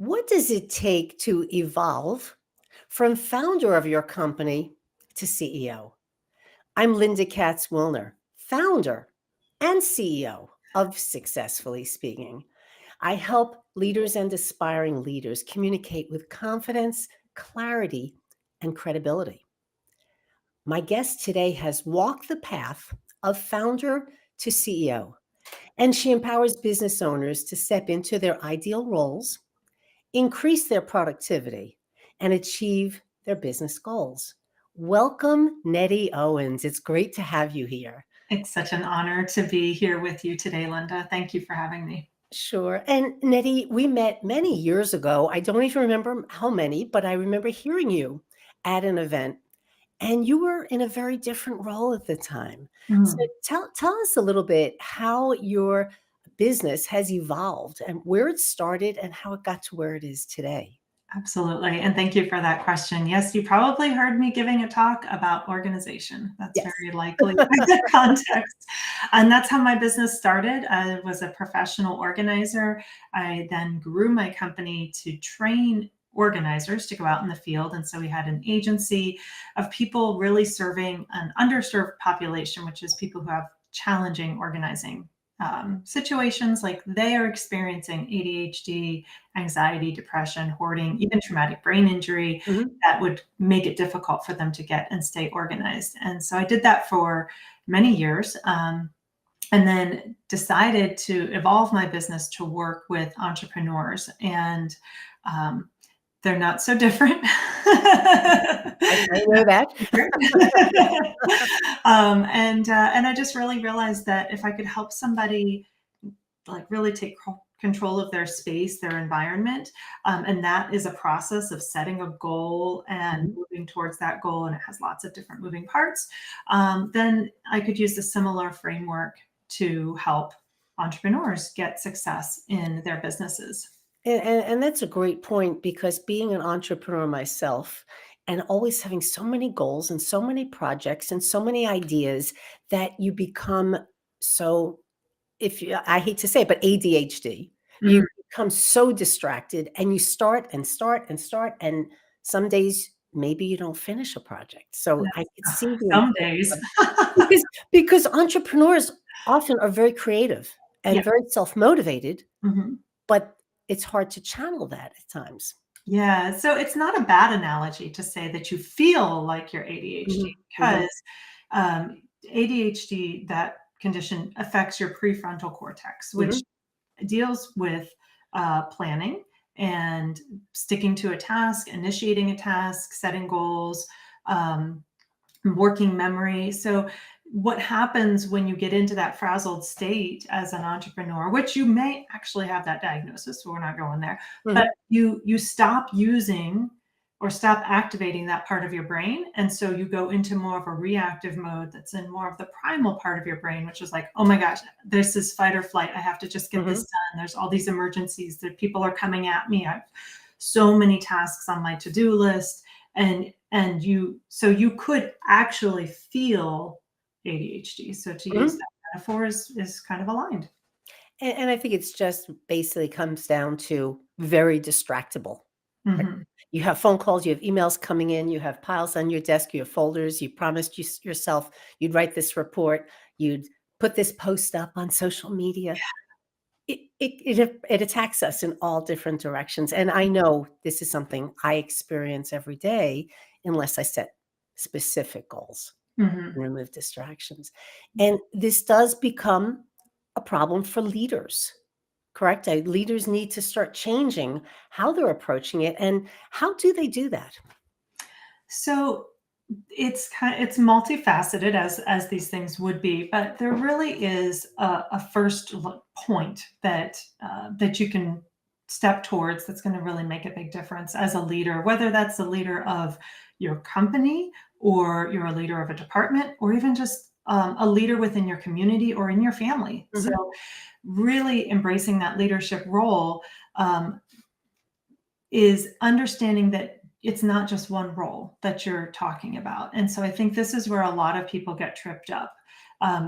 What does it take to evolve from founder of your company to CEO? I'm Linda Katz Wilner, founder and CEO of Successfully Speaking. I help leaders and aspiring leaders communicate with confidence, clarity, and credibility. My guest today has walked the path of founder to CEO, and she empowers business owners to step into their ideal roles, increase their productivity, and achieve their business goals. Welcome, Nettie Owens. It's great to have you here. It's such an honor to be here with you today, Linda. Thank you for having me. Sure. And Nettie, we met many years ago. I don't even remember how many, but I remember hearing you at an event, and you were in a very different role at the time. So Mm, tell us a little bit how your business has evolved and where it started and how it got to where it is today. absolutely. And thank you for that question. Yes, you probably heard me giving a talk about organization. That's Yes. very likely the context. And that's how my business started. I was a professional organizer. I then grew my company to train organizers to go out in the field. And so we had an agency of people really serving an underserved population, which is people who have challenging organizing situations, like they are experiencing ADHD, anxiety, depression, hoarding, even traumatic brain injury Mhm. that would make it difficult for them to get and stay organized. And so I did that for many years. And then decided to evolve my business to work with entrepreneurs. And they're not so different. I know that. And I just really realized that if I could help somebody like really take control of their space, their environment, and that is a process of setting a goal and Mhm. moving towards that goal, and it has lots of different moving parts. Then I could use a similar framework to help entrepreneurs get success in their businesses. And that's a great point because being an entrepreneur myself and always having so many goals and so many projects and so many ideas that you become so, if you, I hate to say it, but ADHD, you Mhm. become so distracted and you start and start and start. And some days maybe you don't finish a project. So I could see the Some importance days. of because entrepreneurs often are very creative Yeah. and very self-motivated, Mhm. but it's hard to channel that at times. Yeah, so it's not a bad analogy to say that you feel like you're Mhm, ADHD mhm, because ADHD, that condition affects your prefrontal cortex, which mhm, deals with planning and sticking to a task, initiating a task, setting goals, um, working memory. So, what happens when you get into that frazzled state as an entrepreneur, which you may actually have that diagnosis, so we're not going there, but mhm, you stop using or stop activating that part of your brain, and so you go into more of a reactive mode that's in more of the primal part of your brain, which is like, oh my gosh, this is fight or flight. I have to just get this mhm, done. There's all these emergencies that people are coming at me. I've so many tasks on my to-do list, and you, so you could actually feel ADHD. So to use mhm. that metaphor is kind of aligned. And I think it's just basically comes down to very distractible. Right? Hmm. You have phone calls, you have emails coming in, you have piles on your desk, you have folders, you promised yourself you'd write this report, you'd put this post up on social media. It attacks us in all different directions, and I know this is something I experience every day unless I set specific goals Hmm. and remove distractions. And this does become a problem for leaders, correct? Leaders need to start changing how they're approaching it, and how do they do that? So it's multifaceted as these things would be, but there really is a first point that that you can step towards that's going to really make a big difference as a leader, whether that's a leader of your company or you're a leader of a department or even just a leader within your community or in your family. So Mhm, really embracing that leadership role um, is understanding that it's not just one role that you're talking about. And so I think this is where a lot of people get tripped up.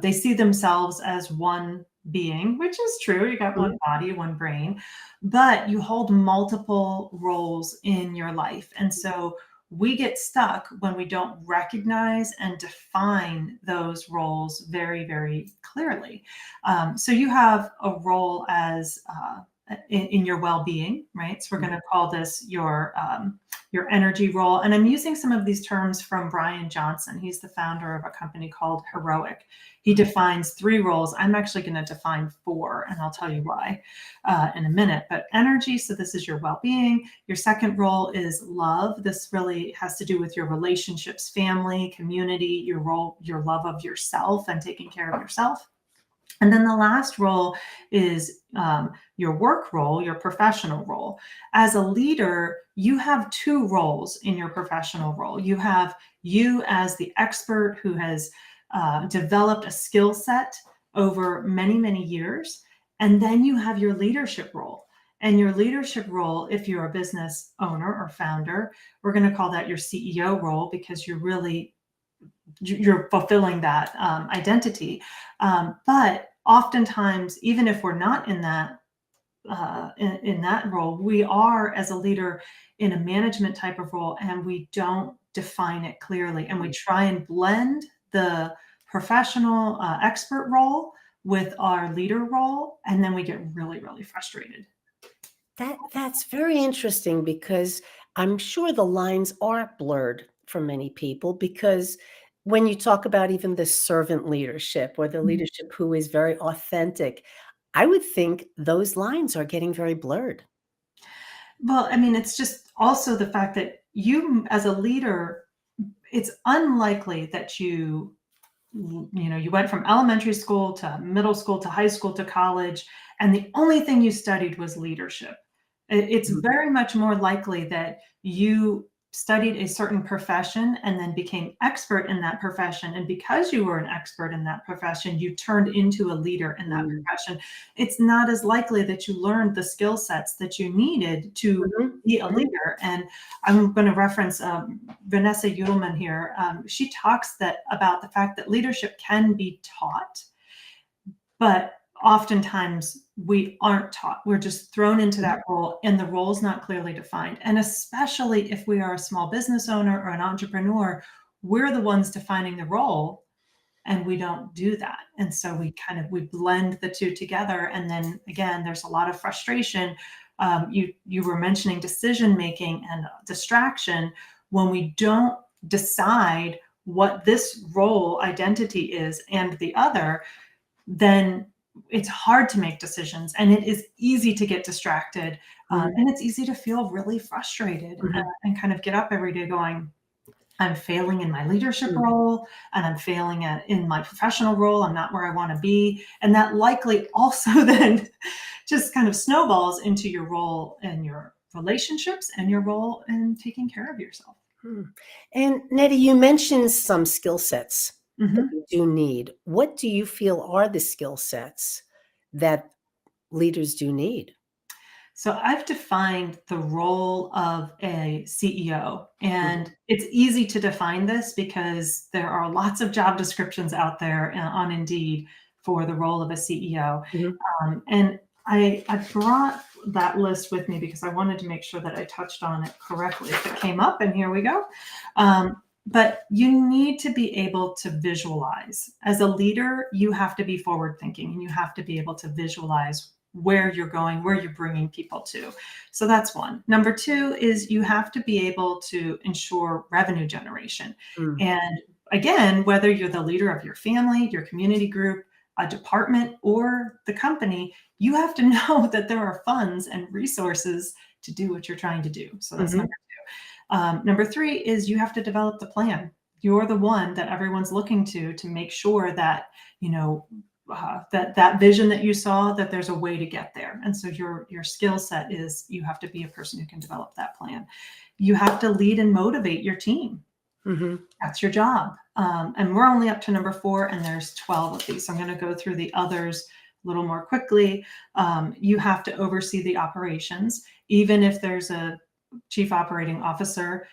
They see themselves as one being, which is true. You got one Mhm. body, one brain, but you hold multiple roles in your life. And so we get stuck when we don't recognize and define those roles very, very clearly. So you have a role as in your well-being, right? So we're going to call this your energy role. And I'm using some of these terms from Brian Johnson. He's the founder of a company called Heroic. He defines 3 roles. I'm actually going to define 4, and I'll tell you why in a minute. But energy, so this is your well-being. Your second role is love. This really has to do with your relationships, family, community, your role, your love of yourself and taking care of yourself. And then the last role is your work role, your professional role. As a leader, you have 2 roles in your professional role. You have you as the expert who has developed a skill set over many, many years. And then you have your leadership role. And your leadership role, if you're a business owner or founder, we're going to call that your CEO role because you're fulfilling that identity. But oftentimes, even if we're not in that in that role, we are as a leader in a management type of role, and we don't define it clearly, and we try and blend the professional expert role with our leader role, and then we get really, really frustrated. That's very interesting because I'm sure the lines are blurred for many people because when you talk about even the servant leadership or the leadership who is very authentic, I would think those lines are getting very blurred. Well, I mean, it's just also the fact that you, as a leader, it's unlikely that you went from elementary school to middle school to high school to college, and the only thing you studied was leadership. It's Mhm, very much more likely that you studied a certain profession and then became expert in that profession. And because you were an expert in that profession, you turned into a leader in that mm, profession. It's not as likely that you learned the skill sets that you needed to mhm, be a mhm, leader. And I'm going to reference Vanessa Udelman here. She talks about the fact that leadership can be taught, but oftentimes we aren't taught. We're just thrown into mhm, that role, and the role is not clearly defined. And especially if we are a small business owner or an entrepreneur, we're the ones defining the role, and we don't do that. And so we blend the 2 together, and then again, there's a lot of frustration. You were mentioning decision making and distraction when we don't decide what this role identity is and the other, then it's hard to make decisions, and it is easy to get distracted, mhm, and it's easy to feel really frustrated mhm, and kind of get up every day going, I'm failing in my leadership mm. role, and I'm failing in my professional role. I'm not where I want to be. And that likely also then just kind of snowballs into your role in your relationships and your role in taking care of yourself. Hmm. And Nettie, you mentioned some skill sets that Mhm. we do need. What do you feel are the skill sets that leaders do need? So I've defined the role of a CEO, Mhm, and it's easy to define this because there are lots of job descriptions out there on Indeed for the role of a CEO. mhm, And I brought that list with me because I wanted to make sure that I touched on it correctly. If it came up, and here we go. But you need to be able to visualize. As a leader, you have to be forward thinking, and you have to be able to visualize where you're going, where you're bringing people to. So that's one. Number 2 is you have to be able to ensure revenue generation. mm, And again, whether you're the leader of your family, your community group, a department, or the company, you have to know that there are funds and resources to do what you're trying to do. So that's mhm, number 3 is you have to develop the plan. You're the one that everyone's looking to make sure that you know that vision that you saw, that there's a way to get there. And so your skill set is you have to be a person who can develop that plan. You have to lead and motivate your team. mhm, That's your job. And we're only up to number 4, and there's 12 of these. So I'm going to go through the others a little more quickly. You have to oversee the operations, even if there's a chief operating officer.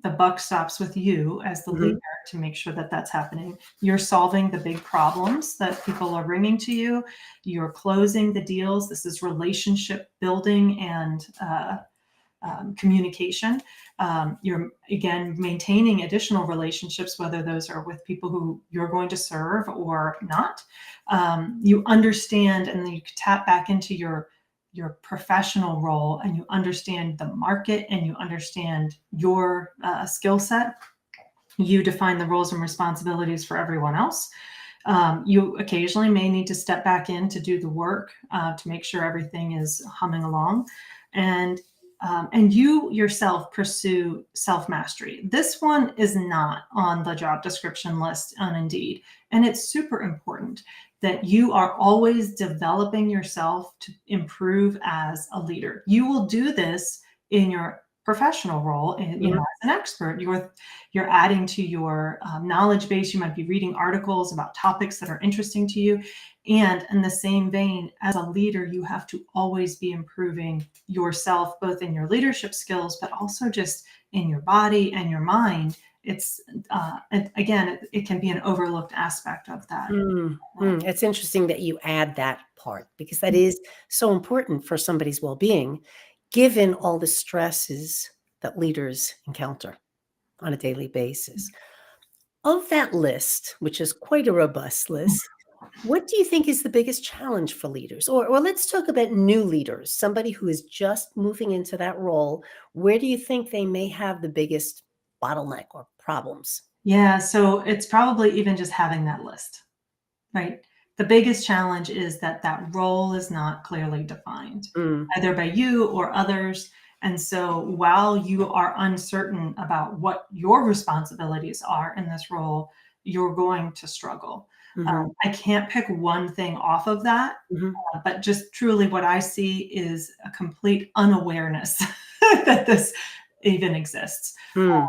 the buck stops with you as the leader Mhm. to make sure that that's happening. You're solving the big problems that people are bringing to you. You're closing the deals. This is relationship building and communication. You're again maintaining additional relationships, whether those are with people who you're going to serve or not. You understand, and then you tap back into your professional role, and you understand the market, and you understand your skill set. You define the roles and responsibilities for everyone else. You occasionally may need to step back in to do the work to make sure everything is humming along, and and you yourself pursue self mastery. This one is not on the job description list on Indeed, and it's super important that you are always developing yourself to improve as a leader. You will do this in your professional role, and Mhm. as an expert, you're adding to your knowledge base. You might be reading articles about topics that are interesting to you. And in the same vein, as a leader, you have to always be improving yourself, both in your leadership skills, but also just in your body and your mind. It's it can be an overlooked aspect of that. It's interesting that you add that part because that is so important for somebody's well-being, given all the stresses that leaders encounter on a daily basis. Of that list, which is quite a robust list, what do you think is the biggest challenge for leaders? Or let's talk about new leaders, somebody who is just moving into that role. Where do you think they may have the biggest bottleneck or problems? Yeah, so it's probably even just having that list. Right. The biggest challenge is that that role is not clearly defined, Mm, either by you or others. And so while you are uncertain about what your responsibilities are in this role, you're going to struggle. mhm, I can't pick one thing off of that, mhm, but just truly what I see is a complete unawareness that this even exists. mm,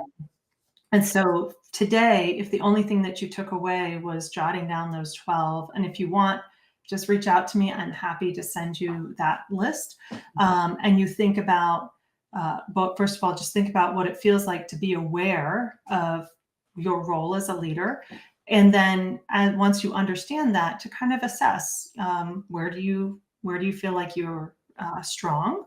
And so today, if the only thing that you took away was jotting down those 12, and if you want, just reach out to me. I'm happy to send you that list. And you think about, but first of all, just think about what it feels like to be aware of your role as a leader. And then once you understand that, to kind of assess where do you feel like you're strong?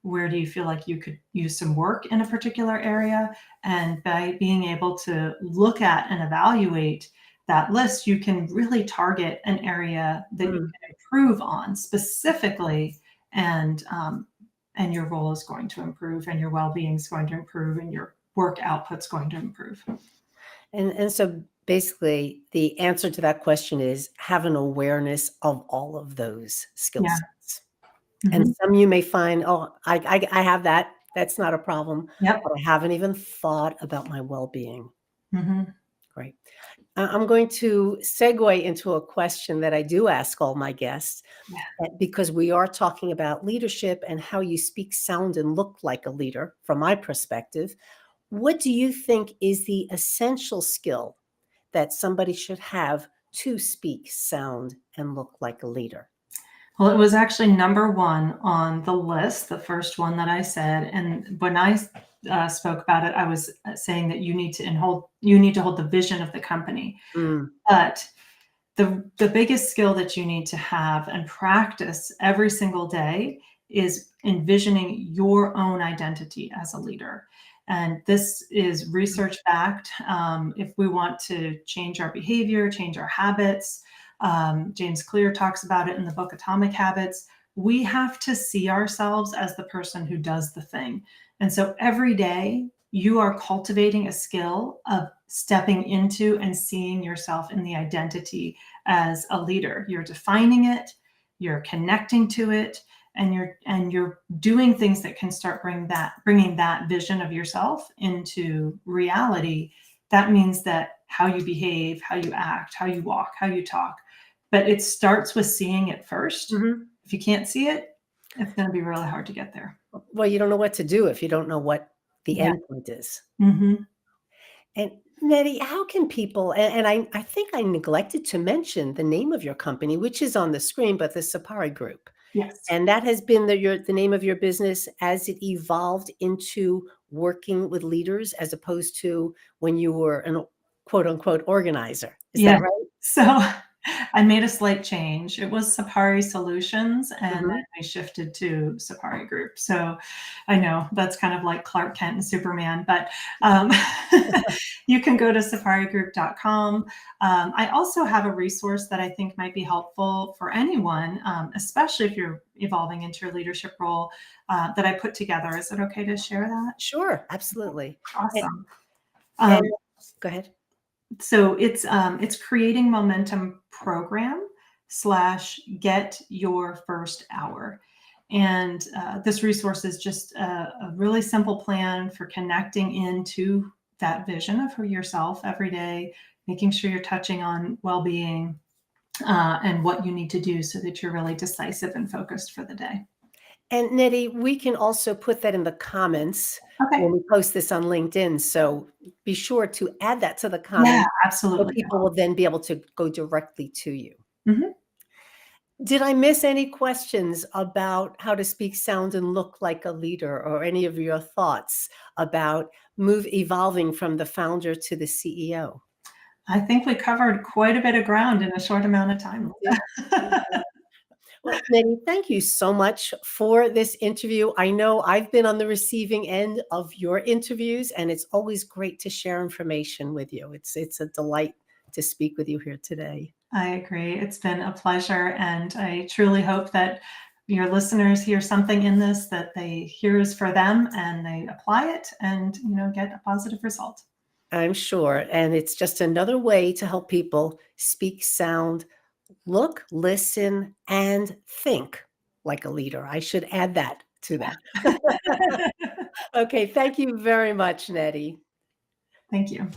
Where do you feel like you could use some work in a particular area? And by being able to look at and evaluate that list, you can really target an area that you mm. can improve on specifically, and and your role is going to improve, and your well-being is going to improve, and your work output's going to improve. And so basically the answer to that question is have an awareness of all of those skill Yeah. sets. And Hmm. some you may find, "Oh, I have that. That's not a problem, Yep. but I haven't even thought about my well-being." Hmm. Great. I'm going to segue into a question that I do ask all my guests, Yeah. because we are talking about leadership and how you speak, sound, and look like a leader from my perspective. What do you think is the essential skill that somebody should have to speak, sound, and look like a leader? Well, it was actually number one on the list, the first one that I said. And when I spoke about it, I was saying that you need to hold the vision of the company. Mm, But the biggest skill that you need to have and practice every single day is envisioning your own identity as a leader. And this is research backed. If we want to change our behavior, change our habits, James Clear talks about it in the book Atomic Habits. We have to see ourselves as the person who does the thing. And so every day you are cultivating a skill of stepping into and seeing yourself in the identity as a leader. You're defining it, you're connecting to it, and you're doing things that can start bringing that vision of yourself into reality. That means that how you behave, how you act, how you walk, how you talk, but it starts with seeing it first. mhm. If you can't see it, it's going to be really hard to get there. Well, you don't know what to do if you don't know what the Yeah. end point is. Hmm. And Nettie, how can people, and I think I neglected to mention the name of your company, which is on the screen, but the Sappari Group. Yes. And that has been the name of your business as it evolved into working with leaders as opposed to when you were an quote unquote organizer. Is Yeah. that right? So I made a slight change. It was Sappari Solutions, and then Mhm. I shifted to Sappari Group. So I know that's kind of like Clark Kent and Superman, but um, you can go to sapparigroup.com. I also have a resource that I think might be helpful for anyone, especially if you're evolving into your leadership role, that I put together. Is it okay to share that? Sure, absolutely. And, Awesome. and Um, go ahead. so it's creating momentum program slash get your first hour. And this resource is just a really simple plan for connecting into that vision of yourself every day, making sure you're touching on well-being and what you need to do so that you're really decisive and focused for the day. And Nettie, we can also put that in the comments Okay. when we post this on LinkedIn. So be sure to add that to the Yeah, comments so absolutely. people will then be able to go directly to you. Mhm. Did I miss any questions about how to speak, sound, and look like a leader, or any of your thoughts about evolving from the founder to the CEO? I think we covered quite a bit of ground in a short amount of You time. did. You did. Well, Nettie, thank you so much for this interview. I know I've been on the receiving end of your interviews, and it's always great to share information with you. It's a delight to speak with you here today. I agree. It's been a pleasure, and I truly hope that your listeners hear something in this that they hear is for them and they apply it and get a positive result. I'm sure. And it's just another way to help people speak, sound, look, listen, and think like a leader. I should add that to that. Okay. Thank you very much, Nettie. Thank you.